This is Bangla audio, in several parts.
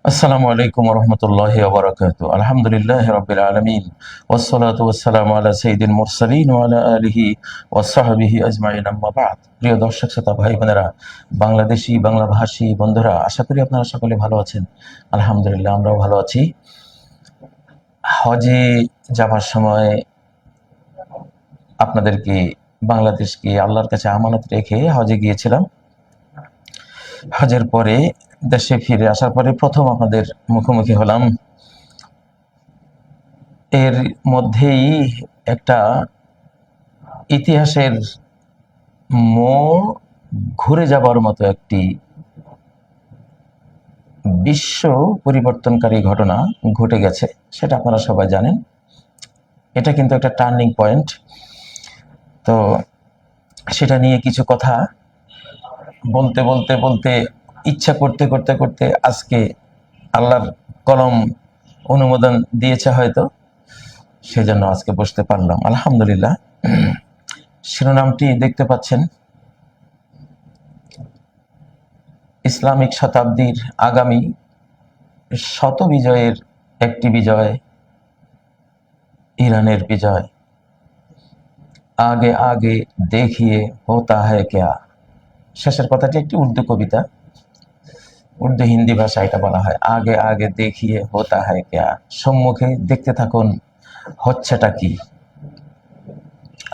আসসালামু আলাইকুম রহমতুল্লাহ ওবরাকাতু। আলহামদুলিল্লাহ রাব্বিল আলামিন ওয়াসসালাতু ওয়াসসালামু আলা সাইয়্যিদিল মুরসালিন ওয়া আলা আলিহি ওয়া সাহবিহি আজমাইন, আম্মা বা'দ। প্রিয় দর্শক শ্রোতা ভাই বোনেরা, বাংলাদেশি বাংলা ভাষী বন্ধুরা, আশা করি আপনারা সকলে ভালো আছেন। আলহামদুলিল্লাহ আমরাও ভালো আছি। হজে যাবার সময় আপনাদেরকে বাংলাদেশকে আল্লাহর কাছে আমানত রেখে হজে গিয়েছিলাম। হজের পরে দেশে ফিরে আসার পরে প্রথম আপনাদের মুখোমুখি হলাম। এর মধ্যেই একটা ইতিহাসের মোড় ঘুরে যাবার মতো একটি বিশ্ব পরিবর্তনকারী ঘটনা ঘটে গেছে, সেটা আপনারা সবাই জানেন। এটা কিন্তু একটা টার্নিং পয়েন্ট। তো সেটা নিয়ে কিছু কথা বলতে বলতে বলতে ইচ্ছা করতে করতে করতে আজকে আল্লাহর কলম অনুমোদন দিয়েছে হয়তো, সেজন্য আজকে বসতে পারলাম আলহামদুলিল্লাহ। শিরোনামটি দেখতে পাচ্ছেন, ইসলামিক শতাব্দীর আগামী শত বিজয়ের একটি বিজয়, ইরানের বিজয়। আগে আগে দেখিয়ে হোতা হ্যায় ক্যা। শেষের কথাটি একটি উর্দু কবিতা, উর্দু হিন্দি ভাষা এটা বলা হয়। আগে আগে দেখিয়ে হোতা হ্যায় ক্যা, সম্মুখে দেখতে থাকুন হচ্ছেটা কি।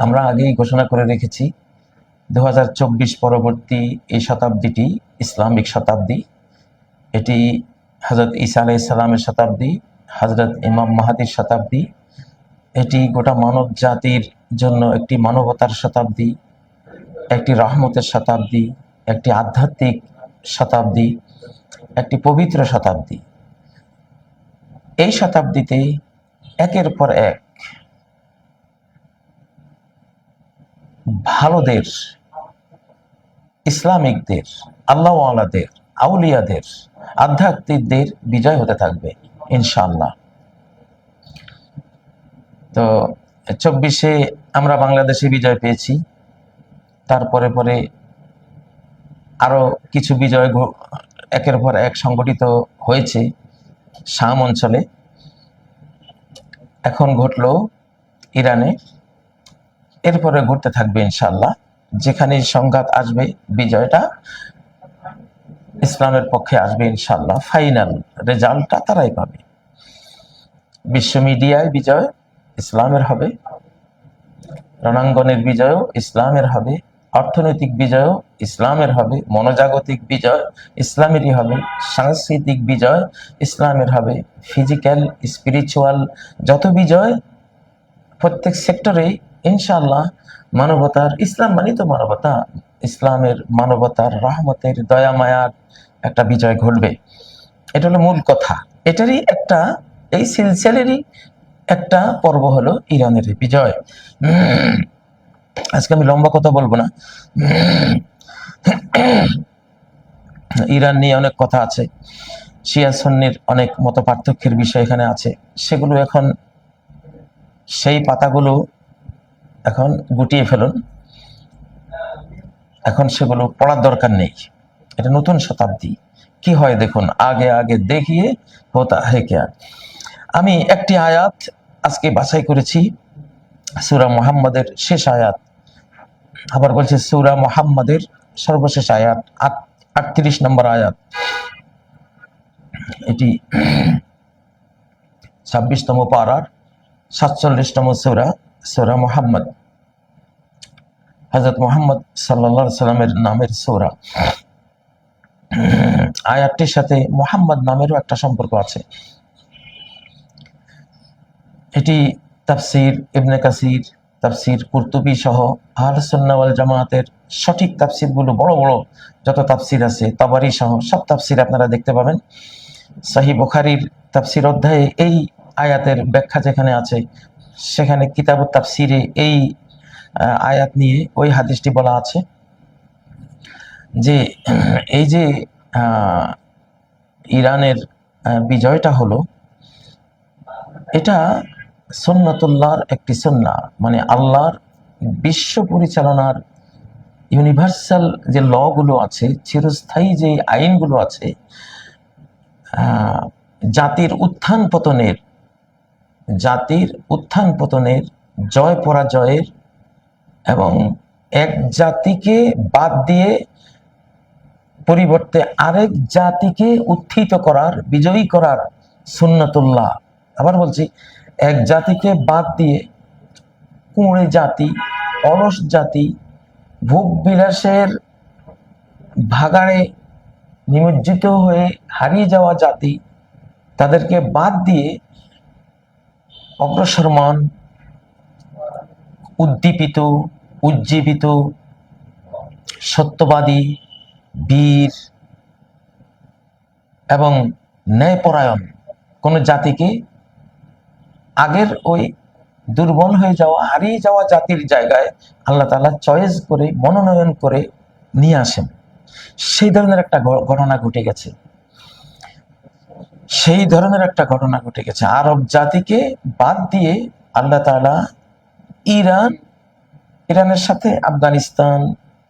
আমরা আগেই ঘোষণা করে রেখেছি 2024 পরবর্তী এই শতাব্দীটি ইসলামিক শতাব্দী। এটি হযরত ঈসা আলাইহিস সালামের শতাব্দী, হযরত ইমাম মাহদীর শতাব্দী। এটি গোটা মানব জাতির জন্য একটি মানবতার শতাব্দী, একটি রহমতের শতাব্দী, একটি আধ্যাত্মিক শতাব্দী, একটি পবিত্র শতাব্দী। এই শতাব্দীতে একের পর এক ভালোদের, ইসলামিকদের, আল্লাহওয়ালাদের, আউলিয়াদের, আধ্যাত্মিকদের বিজয় হতে থাকবে ইনশাআল্লাহ। তো 24-এ আমরা বাংলাদেশে বিজয় পেয়েছি, তারপরে পরে আরো কিছু বিজয় একের পর এক সংগঠিত হয়েছে শাম অঞ্চলে। এখন ঘটলো ইরানে, এরপরে ঘটতে থাকবে ইনশাআল্লাহ। যেখানে সংঘাত আসবে বিজয়টা ইসলামের পক্ষে আসবে ইনশাআল্লাহ। ফাইনাল রেজাল্টটা তারাই পাবে। বিশ্ব মিডিয়ায় বিজয় ইসলামের হবে, রণাঙ্গনের বিজয়ও ইসলামের হবে, অর্থনৈতিক বিজয়ও ইসলামের হবে, মনোজাগতিক বিজয় ইসলামেরই হবে, সাংস্কৃতিক বিজয় ইসলামের হবে, ফিজিক্যাল স্পিরিচুয়াল যত বিজয় প্রত্যেক সেক্টরে ইনশাআল্লাহ মানবতার, ইসলাম মানে তো মানবতা, ইসলামের মানবতার, রহমতের, দয়া মায়ার একটা বিজয় ঘটবে। এটা হলো মূল কথা। এটারই একটা, এই সিলসিলারই একটা পর্ব হলো ইরানের বিজয়। আজকে আমি লম্বা কথা বলবো না। ইরান নিয়ে অনেক কথা আছে, শিয়া সুন্নির অনেক মত পার্থক্যের বিষয় এখানে আছে। সেগুলো এখন, সেই পাতাগুলো এখন গুটিয়ে ফেলুন, এখন সেগুলো পড়ার দরকার নেই। এটা নতুন শতাব্দী, কি হয় দেখুন। আগে আগে দেখিয়ে হোতা হ্যায় ক্যা। আমি একটি আয়াত আজকে বাছাই করেছি, সূরা মুহাম্মাদের শেষ আয়াত। আবার বলছে সূরা মুহাম্মাদের সর্বশেষ আয়াত, 38 নম্বর আয়াত। এটি 26তম পারার 47তম সূরা, সূরা মুহাম্মদ, হযরত মুহাম্মদ সাল্লাল্লাহু আলাইহি সাল্লামের নামের সূরা। আয়াতটির সাথে মুহাম্মদ নামেরও একটা সম্পর্ক আছে। এটি তাফসীর ইবনে কাসির, তাফসীর কুরতুবী সহ আহলে সুন্নাহ ওয়াল জামাতের সঠিক তাফসীরগুলো, বড় বড় যত তাফসীর আছে, তাবারী সহ সব তাফসীর আপনারা দেখতে পাবেন। সহিহ বুখারীর তাফসীর অধ্যায়ে এই আয়াতের ব্যাখ্যা যেখানে আছে, সেখানে কিতাবুত তাফসীরে এই আয়াত নিয়ে ওই হাদিসটি বলা আছে যে এই যে ইরানের বিজয়টা হলো, এটা সুন্নাতুল্লাহর একটি সুন্নাহ, মানে আল্লাহর বিশ্ব পরিচালনার ইউনিভার্সাল যে লগুলো আছে, চিরস্থায়ী যে আইনগুলো আছে, আহ, জাতির উত্থান পতনের জয় পরাজয়ের এবং এক জাতিকে বাদ দিয়ে পরিবর্তে আরেক জাতিকে উত্থিত করার, বিজয়ী করার সুন্নতুল্লাহ। আবার বলছি, এক জাতিকে বাদ দিয়ে কুঁড়ে জাতি, অলস জাতি, ভোগ বিলাসের ভাগাড়ে নিমজ্জিত হয়ে হারিয়ে যাওয়া জাতি, তাদেরকে বাদ দিয়ে অগ্রসরমান, উদ্দীপিত, উজ্জীবিত, সত্যবাদী, বীর এবং ন্যায়পরায়ণ কোন জাতিকে আগের ওই দুর্বল হয়ে যাওয়া, হারিয়ে যাওয়া জাতির জায়গায় আল্লাহ তাআলা চয়েস করে, মনোনয়ন করে নিয়ে আসেন। সেই ধরনের একটা ঘটনা ঘটে গেছে। আরব জাতিকে বাদ দিয়ে আল্লাহ তাআলা ইরানের সাথে আফগানিস্তান,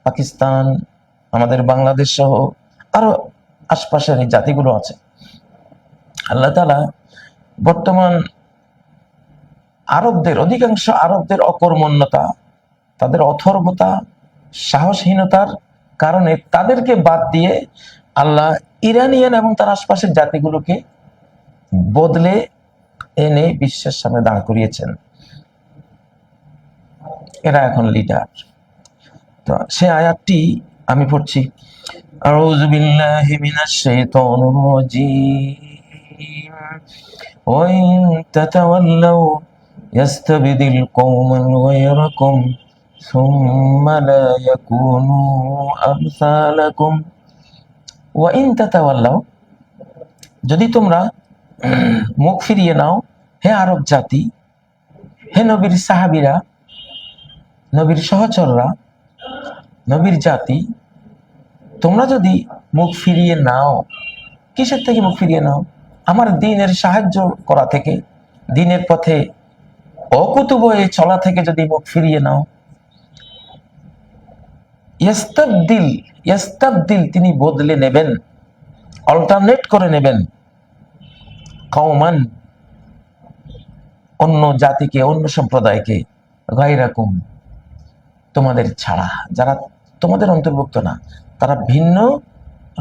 পাকিস্তান, আমাদের বাংলাদেশ সহ আরো আশপাশের এই জাতিগুলো আছে, আল্লাহ তাআলা বর্তমান অধিকাংশ আরবদের অকর্মণ্যতা, তাদের অথর্বতা, সাহসহীনতার কারণে তাদেরকে বাদ দিয়ে আল্লাহ ইরানিয়ান এবং তার আশপাশের জাতিগুলোকে বদলে এনে বিশ্বের সামনে দাঁড় করিয়েছেন। এরা এখন লিডার। তো সে আয়াতটি আমি পড়ছি, আউযু বিল্লাহি মিনাশ শাইতানির রাজীম, ওয়া ইন তাতাওয়াল্লাউ ইয়াস্তাবদিল কওমান গায়রাকুম সুম্মা লা ইয়াকুনু আমসালাকুম। ওয়া ইন তাতাওয়াল্লাউ, যদি তোমরা মুখ ফিরিয়ে নাও, হে আরব জাতি, হে নবীর সাহাবীরা, নবীর সহচররা, নবীর জাতি, তোমরা যদি মুখ ফিরিয়ে নাও, কিসের থেকে মুখ ফিরিয়ে নাও? আমার দ্বীনের সাহায্য করা থেকে, দ্বীনের পথে অকুতুব হয়ে চলা থেকে যদি মুখ ফিরিয়ে নাও, ইয়াস্তাবদিল, তিনি বদলে নেবেন, অল্টারনেট করে নেবেন, কওমান, অন্য জাতিকে, অন্য সম্প্রদায়কে, গায়রাকুম, তোমাদের ছাড়া, যারা তোমাদের অন্তর্ভুক্ত না, তারা ভিন্ন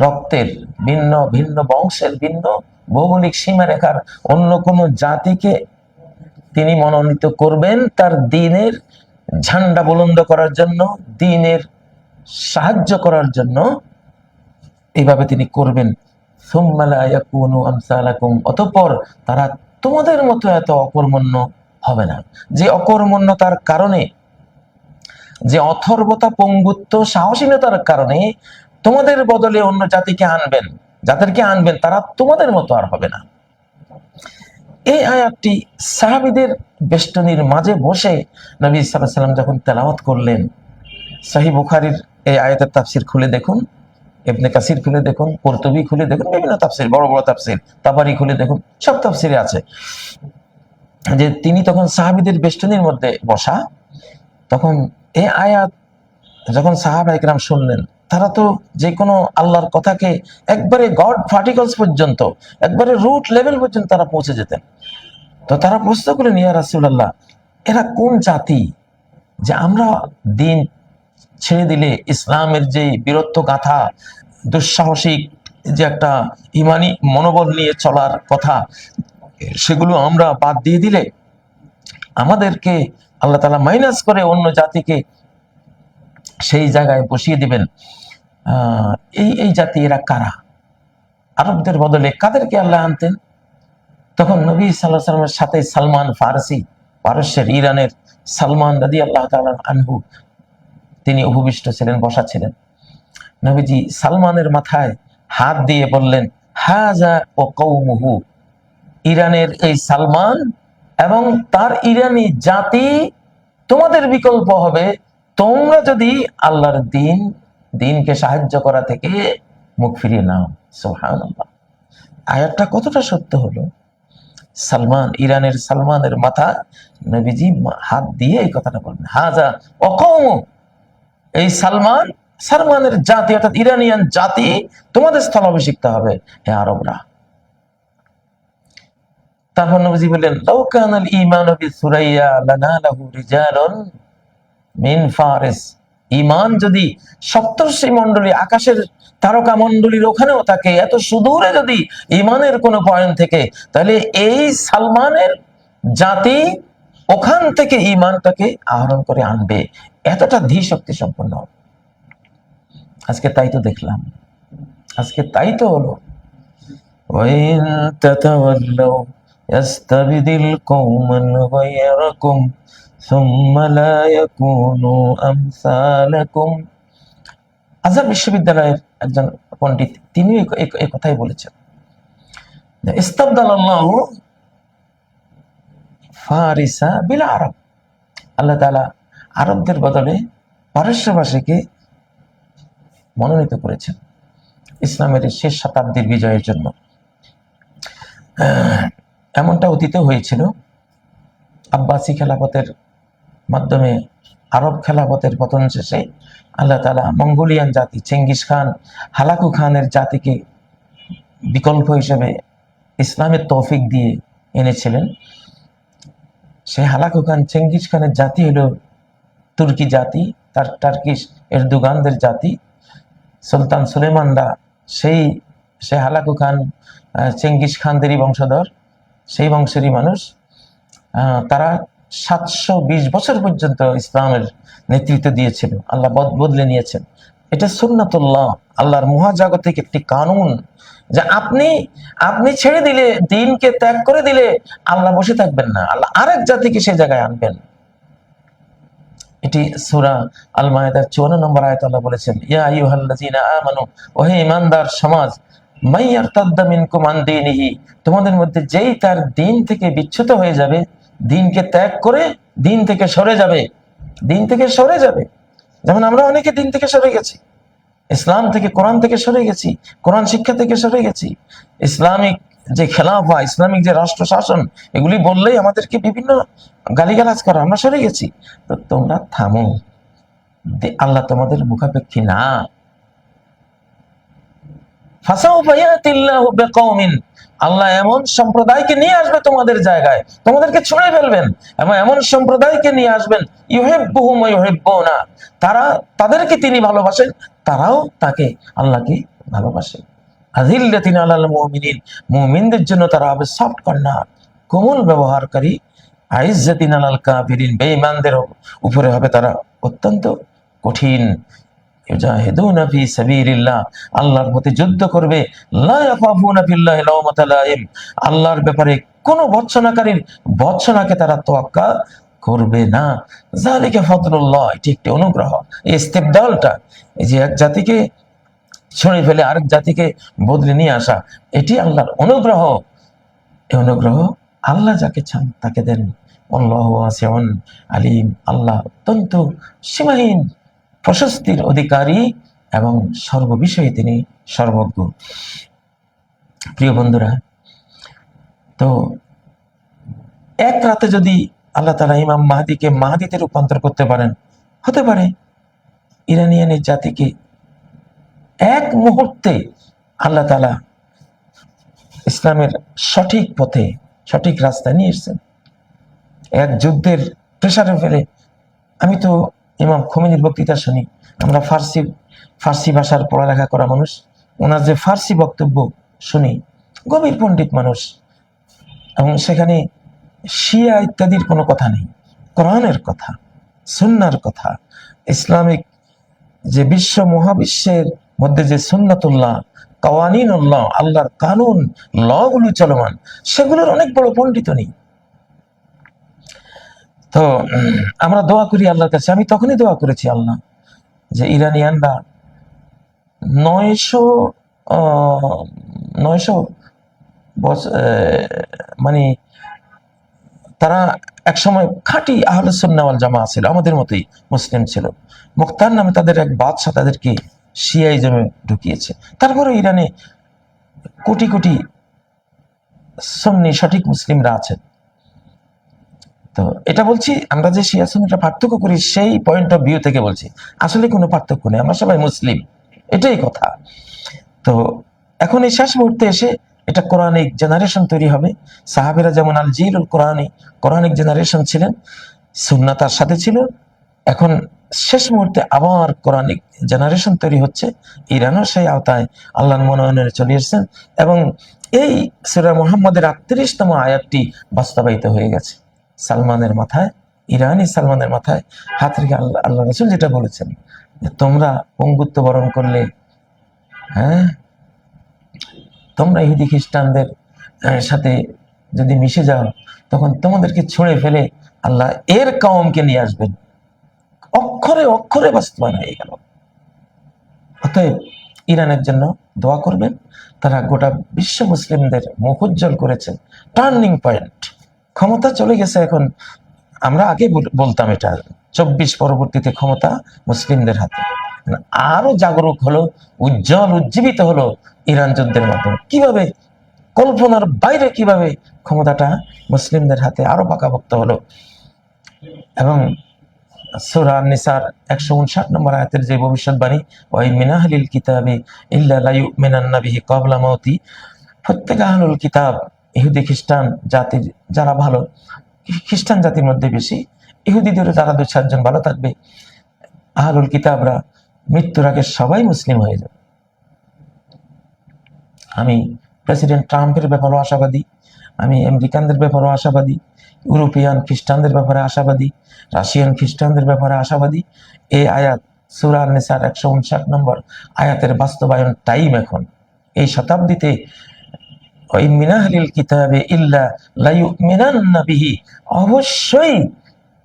রক্তের, ভিন্ন ভিন্ন বংশের, ভিন্ন ভৌগোলিক সীমারেখার অন্য কোন জাতিকে তিনি মনোনীত করবেন তার দ্বীনের ঝান্ডা বুলন্দ করার জন্য, দ্বীনের সাহায্য করার জন্য। এইভাবে তিনি করবেন। সুম্মা লা ইয়াকুনু আমসালাকুম, অতঃপর তারা তোমাদের মতো এত অকর্মণ্য হবে না। যে অকর্মণ্যতার কারণে, যে অথর্বতা, পঙ্গুত্ব, সাহসীনতার কারণে তোমাদের বদলে অন্য জাতিকে আনবেন, যাদেরকে আনবেন তারা তোমাদের মতো আর হবে না। এই আয়াতটি সাহাবীদের বেষ্টনীর মাঝে বসে নবী সাল্লাল্লাহু আলাইহি ওয়াসাল্লাম যখন তেলাওয়াত করলেন, সহিহ বুখারীর এই আয়াতের তাফসীর খুলে দেখুন, ইবনে কাসির খুলে দেখুন, কুরতুবী খুলে দেখুন, বিভিন্ন তাফসীর, বড় বড় তাফসীর, তাবারি খুলে দেখুন, সব তাফসীরে আছে যে তিনি তখন সাহাবীদের বেষ্টনীর মধ্যে বসা। তখন এই আয়াত যখন সাহাবায়ে কেরাম শুনলেন, তারা তো যে কোনো আল্লাহর কথাকে একবারে গড পার্টিকলস পর্যন্ত, একবারে রুট লেভেল পর্যন্ত তারা পৌঁছে যেতেন। তো তারা প্রশ্ন করলেন, ইয়া রাসূলুল্লাহ, এরা কোন জাতি যে আমরা দিন ছেড়ে দিলে, ইসলামের যে বীরত্ব গাথা, দুঃসাহসিক যে একটা ইমানি মনোবল নিয়ে চলার কথা, সেগুলো আমরা বাদ দিয়ে দিলে আমাদেরকে আল্লাহ তাআলা মাইনাস করে অন্য জাতিকে সেই জায়গায় বসিয়ে দিবেন। এই জাতি, এরা কারা? আরবদের বদলে কাদেরকে আল্লাহ আনতেন? তখন নবী সাল্লাল্লাহু আলাইহি ওয়াসাল্লামের সাথে সালমান ফারসি, পারস্যের, ইরানের সালমান রাদিয়াল্লাহু তাআলা আনহু, তিনি উপবিষ্ট ছিলেন, বসা ছিলেন। নবীজি সালমানের মাথায় হাত দিয়ে বললেন, হাযা ওয়া কওমুহু, ইরানের এই সালমান এবং তার ইরানি জাতি তোমাদের বিকল্প হবে, তোমরা যদি আল্লাহর দ্বীনকে সাহায্য করা থেকে মুখ ফিরিয়ে নাও। সুবহানাল্লাহ। আয়াতটা কতটা সত্য হলো! সালমান, ইরানের সালমানের মাথা নবীজি হাত দিয়ে এই কথাটা বললেন, হাযা ওয়া কওমু, এই সালমানের জাতি অর্থাৎ ইরানিয়ান জাতি তোমাদের স্থলাভিষিক্ত হবে, হে আরবরা। তারপর নবীজি বললেন, লাউ কানাল ঈমানু বিসুরাইয়া লানালাহু রিজালুন মিন ফারিস। ঈমান যদি সপ্তর্ষি মণ্ডলী, আকাশের তারকা মণ্ডলীর ওখানেও থাকে, এত সুদূরে যদি ঈমানের কোনো পয়েন্ট থেকে, তাহলে এই সালমানের জাতি ওখান থেকে ঈমানটাকে আহরণ করে আনবে, এতটা ধী শক্তি সম্পন্ন। আজকে তাই তো দেখলাম, আজকে তাই তো হলো। وَإِن تَتَوَلَّوْا يَسْتَبْدِلْ قَوْمًا غَيْرَكُمْ ثُمَّ لَا يَكُونُوا أَمْثَالَكُمْ। আজহার বিশ্ববিদ্যালয়ের একজন পণ্ডিত, তিনি এই কথাই বলেছেন, ইস্তাবদালাল্লাহু ফারিসা বিল আরব। আল্লাহ তাআলা আরবদের বদলে পারস্যবাসীকে মনোনীত করেছেন ইসলামের শেষ শতাব্দীর বিজয়ের জন্য। এমনটা অতীতে হয়েছিল। আব্বাসি খেলাফতের মাধ্যমে আরব খেলাফতের পতন শেষে আল্লাহ তাআলা মঙ্গোলিয়ান জাতি, চেঙ্গিস খান, হালাকু খানের জাতিকে বিকল্প হিসেবে ইসলামের তৌফিক দিয়ে এনেছিলেন। সেই হালাকু খান, চেঙ্গিস খানের জাতি হলো তুর্কি জাতি, তার টার্কিশ এরদোগানদের জাতি। সুলতান সুলেমানরা সেই হালাকু খান, চেঙ্গিস খানদেরই বংশধর, সেই বংশেরই মানুষ। তারা 720 বছর পর্যন্ত ইসলামের নেতৃত্ব দিয়েছিল। আল্লাহ বদলে নিয়েছেন। এটা সুন্নাতুল্লাহ, আল্লাহর মহাজাগতিক একটি কানুন, যে আপনি ছেড়ে দিলে, দ্বীনকে ত্যাগ করে দিলে আল্লাহ বসে থাকবেন না, আল্লাহ আরেক জাতিকে সে জায়গায় আনবেন। এটি সূরা আল মায়েদার 54 নম্বর আয়াতে আল্লাহ বলেছেন, ইয়া আইয়ুহাল্লাযীনা আমানু, ওহে ঈমানদার সমাজ, মান ইয়ারতাদ্দা মিনকুম আন দীনিহি, তোমাদের মধ্যে যেই তার দ্বীন থেকে বিচ্যুত হয়ে যাবে, দ্বীনকে ত্যাগ করে দ্বীন থেকে সরে যাবে। যেমন আমরা অনেকে দ্বীন থেকে সরে গেছি, ইসলাম থেকে, কোরআন থেকে সরে গেছি, কোরআন শিক্ষা থেকে সরে গেছি। ইসলামিক যে খেলাফা, ইসলামিক যে রাষ্ট্র শাসন, এগুলি বললেই আমাদেরকে বিভিন্ন গালিগালাজ করা, আমরা সরে গেছি। তো তোমরা থামো, আল্লাহ তোমাদের মুখাপেক্ষী না। ফাসাউফা ইয়াতিল্লাহু বিকওমিন, আল্লাহ এমন সম্প্রদায়কে নিয়ে আসবে তোমাদের জায়গায়, তোমাদেরকে ছুঁড়ে ফেলবেন, এবং এমন সম্প্রদায়কে নিয়ে আসবেন, ইউহিব্বুহুম ওয়া ইউহিব্বুনা, তাদেরকে তিনি ভালোবাসেন, তারাও তাকে, আল্লাহকে ভালোবাসে। আযিল্লাতিন আলাল মুমিনিন, মুমিনদের জন্য তারা হবে সফট কর্নার, কোমল ব্যবহারকারী। আইজ্জাতিন আলাল কাফিরিন, বেঈমানদের উপরে হবে তারা অত্যন্ত কঠিন। ইউজাহিদুনা ফি সাবিলিল্লাহ, আল্লাহর পথে যুদ্ধ করবে। লা ইয়াখাফুনা ফিল্লাহি লাওমাতা লাইম, আল্লাহর ব্যাপারে কোন ভৎসনাকে তারা তোয়াক্কা করবে না। যালিকা ফাদলুল্লাহ, এটি একটি অনুগ্রহ। এই ইস্তিবদালটা, এই যে এক জাতিকে ছড়ে ফেলে আরেক জাতিকে বদলে নিয়ে আসা, এটি আল্লাহর অনুগ্রহ। এই অনুগ্রহ আল্লাহ যাকে চান তাকে দেন। আল্লাহু ওয়াসিউন আলিম, আল্লাহ অত্যন্ত সীমাহীন প্রশস্তির অধিকারী এবং সর্ববিষয়ে তিনি সর্বজ্ঞ। প্রিয় বন্ধুরা, তো এক রাতে যদি আল্লাহ তাআলা ইমাম মাহদিকে মাহদিতে রূপান্তর করতে পারেন, হতে পারে ইরানিয়ানের জাতিকে এক মুহূর্তে আল্লাহ তাআলা ইসলামের সঠিক পথে, সঠিক রাস্তায় নিয়ে এসেছেন। এক যুদ্ধের প্রেসারে ফেলে, আমি তো ইমাম খোমেনির বক্তৃতা শুনি, আমরা ফার্সি ভাষার পড়ালেখা করা মানুষ, ওনার যে ফার্সি বক্তব্য শুনি, গভীর পণ্ডিত মানুষ, এবং সেখানে শিয়া ইত্যাদির কোনো কথা নেই, কোরআনের কথা, সুন্নাহর কথা, ইসলামিক যে বিশ্ব মহাবিশ্বের মধ্যে যে সুন্নাতুল্লাহ, কাওয়ানিনুল্লাহ, আল্লাহর কানুন, লগুলো চলমান, সেগুলোর অনেক বড় পণ্ডিত নেই। তো আমরা দোয়া করি আল্লাহর কাছে, আমি তখনই দোয়া করেছি আল্লাহ, যে ইরানিয়ানরা 900 বছর, মানে তারা একসময় খাঁটি আহলুস সুন্নাহ ওয়াল জামাআহ ছিল, আমাদের মতোই মুসলিম ছিল। মুখতার নামে তাদের এক বাদশা তাদেরকে শিয়াইজমে ঢুকিয়েছে। তারপরে ইরানে কোটি কোটি সুন্নি সঠিক মুসলিমরা আছেন। তো এটা বলছি, আমরা যে শিয়া সুন্নিটা পার্থক্য করি, সেই পয়েন্ট অফ ভিউ থেকে বলছি, আসলে কোনো পার্থক্য নেই, আমরা সবাই মুসলিম, এটাই কথা। তো এখন এই শেষ মুহূর্তে এসে এটা কোরআনিক জেনারেশন তৈরি হবে। সাহাবীরা যেমন আল জিলুল কোরআনি, কোরআনিক জেনারেশন ছিলেন, সুন্নাহ তার সাথে ছিল। এখন শেষ মুহূর্তে আবার কোরআনিক জেনারেশন তৈরি হচ্ছে। ইরানও সেই আওতায় আল্লাহর মনোনয়নে চলে এসেছেন এবং এই সূরা মুহাম্মদের 38তম আয়াতটি বাস্তবায়িত হয়ে গেছে সালমানের মাথায়, ইরানি সালমানের মাথায় হাত রেখে আল্লাহ রাসূল যেটা বলেছেন যে তোমরা পঙ্গুত্ব বরণ করলে, হ্যাঁ, তোমরা ইহুদি খ্রিস্টানদের সাথে যদি মিশে যাও তখন তোমাদেরকে ছুঁড়ে ফেলে আল্লাহ এর কওমকে নিয়ে আসবেন। অক্ষরে অক্ষরে বাস্তবায়ন হয়ে গেল। অতএব ইরানের জন্য দোয়া করবেন। তারা গোটা বিশ্ব মুসলিমদের মুখ উজ্জ্বল করেছেন, টার্নিং পয়েন্ট। ক্ষমতা চলে গেছে এখন। আমরা আগে বলতাম এটা 24 পরবর্তীতে ক্ষমতা মুসলিমদের হাতে। আরো জাগরুক হলো, উজ্জ্বল উজ্জীবিত হলো ইরান যুদ্ধের মাধ্যমে। কিভাবে, কল্পনার বাইরে কিভাবে ক্ষমতাটা মুসলিমদের হাতে আরো পাকাপোক্ত হলো। এবং সূরা নিসার 159 নম্বর আয়াতের যে ভবিষ্যৎবাণী, ওয়াই মিনাহলিল কিতাবি ইল্লা লা ইউমিনান্না বিহি ক্বাবলা মাউতি, প্রত্যেক আহলুল কিতাব, ইহুদি খ্রিস্টান জাতির যারা ভালো, খ্রিস্টান জাতির মধ্যে বেশি, ইহুদিদেরও যারা 2-4 জন ভালো থাকবে, আহলুল কিতাবরা মৃত্যুর আগে সবাই মুসলিম হয়ে যাবে। আমি প্রেসিডেন্ট ট্রাম্পের ব্যাপারেও আশাবাদী, আমি আমেরিকানদের ব্যাপারেও আশাবাদী, ইউরোপিয়ান খ্রিস্টানদের ব্যাপারে আশাবাদী, রাশিয়ান খ্রিস্টানদের ব্যাপারে আশাবাদী। এই আয়াত সূরা নিসার 159 নম্বর আয়াতের বাস্তবায়ন টাইম এখন এই শতাব্দীতে। ওই মিনাহলিল কিতাবে ইল্লা লা ইউমিনান্না বিহি, অবশ্যই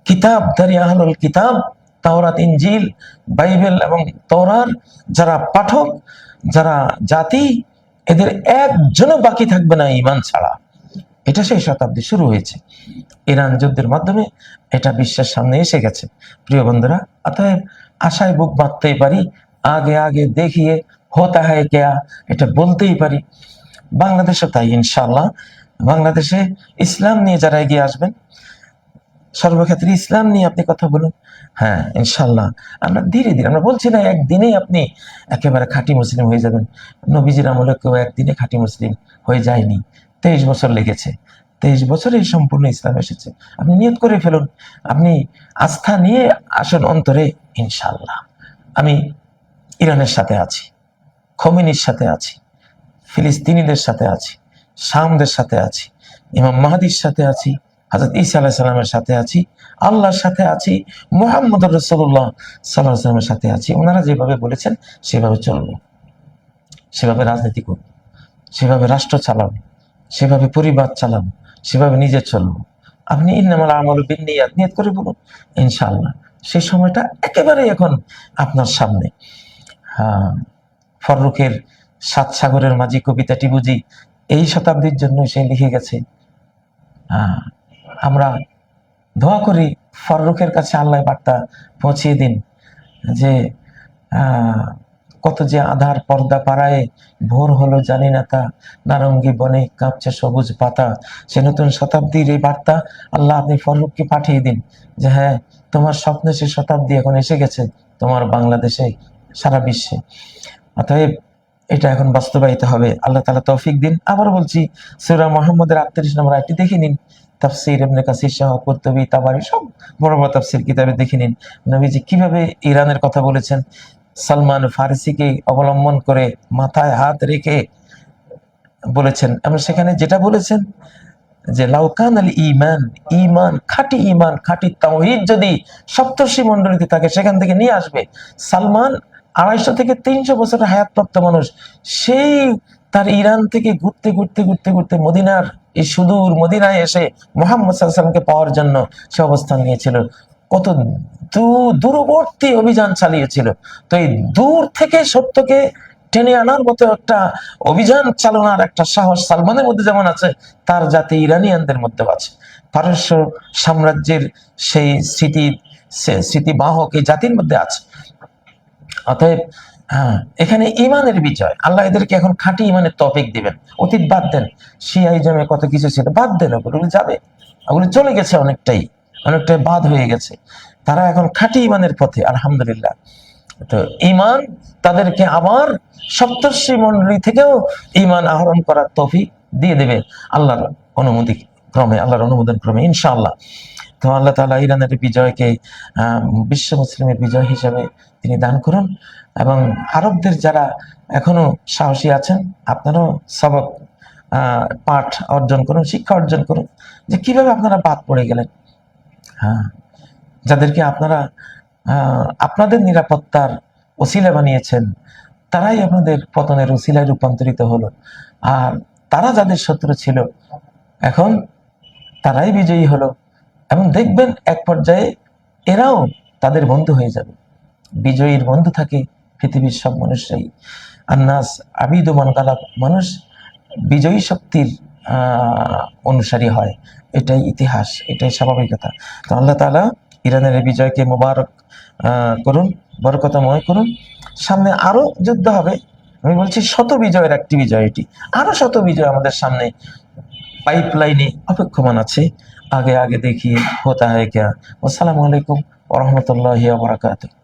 কিতাবধারী আহলুল কিতাব, তাওরাত, ইনজিল, বাইবেল এবং তওরার যারা পাঠক, যারা জাতি, এদের একজনও বাকি থাকবে না ঈমান ছাড়া। এটা সেই শতাব্দী শুরু হয়েছে ইরান যুদ্ধের মাধ্যমে, এটা বিশ্বের সামনে এসে গেছে প্রিয় বন্ধুরা। অতএব আশায় বুক বাঁধতেই পারি, আগে আগে দেখিয়ে হোতা হ্যায় কেয়া, এটা বলতেই পারি। বাংলাদেশে তাই ইনশাআল্লাহ। বাংলাদেশে ইসলাম নিয়ে যারা এগিয়ে আসবেন, সর্বক্ষেত্রে ইসলাম নিয়ে আপনি কথা বলুন, হ্যাঁ ইনশাআল্লাহ আমরা ধীরে ধীরে, আমরা বলছি না একদিনেই আপনি একেবারে খাঁটি মুসলিম হয়ে যাবেন। নবীজির আমলে কেউ একদিনে খাঁটি মুসলিম হয়ে যায়নি, 23 বছর লেগেছে। 23 বছরে সম্পূর্ণ ইসলাম এসেছে। আপনি নিয়ত করে ফেলুন, আপনি আস্থা নিয়ে আসুন অন্তরে, ইনশাআল্লাহ। আমি ইরানের সাথে আছি, খোমেনির সাথে আছি, ফিলিস্তিনিদের সাথে আছি, শামদের সাথে আছি, ইমাম মাহদির সাথে আছি, হযরত ঈসা আলাইহিস সালামের সাথে আছি, আল্লাহর সাথে আছি, মুহাম্মদুর রাসূলুল্লাহ সাল্লাল্লাহু আলাইহি ওয়াসাল্লামের সাথে আছি। ওনারা যেভাবে বলেছেন সেভাবে চলবো, সেভাবে রাজনীতি করব, সেভাবে রাষ্ট্র চালাবো, সেভাবে পরিবার চালাবো, সেভাবে নিজে চলবো। আপনি ইন্নামাল আমালু বিন্নিয়াত নিয়ত করে বলুন, ইনশাআল্লাহ সেই সময়টা একেবারে এখন আপনার সামনে। হ্যাঁ, ফররুখের 7 সাগরের মাঝি কবিতাটি বুঝি এই শতাব্দীর জন্য সে লিখে গেছে। আমরা দোয়া করি ফররুখের কাছে আল্লাহ বার্তা পৌঁছিয়ে দিন যে কত যে আধার পর্দা পাড়ায় ভোর হলো জানি না তা, নারঙ্গী বনে কাঁপছে সবুজ পাতা। সে নতুন শতাব্দীর এই বার্তা আল্লাহ আপনি ফররুখকে পাঠিয়ে দিন যে হ্যাঁ, তোমার স্বপ্নে সে শতাব্দী এখন এসে গেছে, তোমার বাংলাদেশে, সারা বিশ্বে। অতএব এটা এখন বাস্তবায়িত হবে। আল্লাহ তাআলা তৌফিক দিন। আবার বলছি, সূরা মুহাম্মদের 38 নম্বর আয়াতটি দেখে নিন। তাফসীর ইবনে কাসির সহ কুরতুবী, তাবারী সব বড় বড় তাফসীর কিতাবে দেখে নিন নবীজি কিভাবে ইরানের কথা বলেছেন। সালমান ফারসিকে অবলম্বন করে মাথায় হাত রেখে বলেছেন, এবং সেখানে যেটা বলেছেন যে লাউকান আল ঈমান, ঈমান, খাঁটি ঈমান, খাঁটি তাওহীদ যদি সপ্তর্ষি মণ্ডলীতে থাকে সেখান থেকে নিয়ে আসবে। সালমান 250 থেকে 300 বছরের হায়াতপ্রাপ্ত মানুষ, সেই তার ইরান থেকে ঘুরতে ঘুরতে ঘুরতে ঘুরতে মদিনার এই সুদূর মদিনায় এসে মুহাম্মদ সাল্লাল্লাহু আলাইহি ওয়াসাল্লামকে পাওয়ার জন্য সে অবস্থান নিয়েছিল। কত দূরবর্তী অভিযান চালিয়েছিল। তো এই দূর থেকে সত্যকে টেনে আনার মতো একটা অভিযান চালানোর একটা সাহস সালমানের মধ্যে যেমন আছে, তার জাতি ইরানিয়ানদের মধ্যে আছে। পারস্য সাম্রাজ্যের সেই স্মৃতিবাহক এই জাতির মধ্যে আছে। অতএব এখানে ইমানের বিজয়, আল্লাহ এদেরকে এখন খাঁটি ইমানের তৌফিক দিবেন। অতীত বাদ দেন, শিয়াইজমে কত কিছু ছিল বাদ দেন, ওগুলো যাবে, ওগুলো চলে গেছে, অনেকটাই বাদ হয়ে গেছে। তারা এখন খাঁটি ইমানের পথে, আলহামদুলিল্লাহ। তো ঈমান তাদেরকে আবার সপ্তর্ষি মণ্ডলী থেকেও ঈমান আহরণ করার তৌফিক দিয়ে দেবে আল্লাহর অনুমতি ক্রমে, আল্লাহর অনুমোদন ক্রমে ইনশাআল্লাহ। তো আল্লাহ তাআলা ইরানের বিজয়কে বিশ্ব মুসলিমের বিজয় হিসেবে তিনি দান করুন, এবং আরবদের যারা এখনো সাহসী আছেন, আপনারাও সবক পাঠ অর্জন করুন, শিক্ষা অর্জন করুন যে কিভাবে আপনারা বাদ পড়ে গেলেন। হ্যাঁ, যাদেরকে আপনারা আপনাদের নিরাপত্তার ওসিলা বানিয়েছেন, তারাই আপনাদের পতনের ওসিলায় রূপান্তরিত হলো। আর তারা যাদের শত্রু ছিল, এখন তারাই বিজয়ী হলো, এবং দেখবেন এক পর্যায়ে এরাও তাদের বন্ধু হয়ে যাবে। বিজয়ীর বন্ধু থাকে পৃথিবীর সব মানুষরাই। আন্নাস আবিদু মান গালাব, মানুষ বিজয়ী শক্তির অনুসারী হয়, এটাই ইতিহাস, এটাই স্বাভাবিকতা। তো আল্লাহ তাআলা ইরানের এই বিজয়কে মোবারক করুন, বরকতময় করুন। সামনে আরো যুদ্ধ হবে, আমি বলছি শত বিজয়ের একটি বিজয় এটি, আরো শত বিজয় আমাদের সামনে পাইপলাইনে অপেক্ষমান আছে। আগে আগে দেখিয়ে হোতা হ্যায় ক্যা। আসসালামু আলাইকুম ওয়া রাহমাতুল্লাহি ওয়া বারাকাতুহু।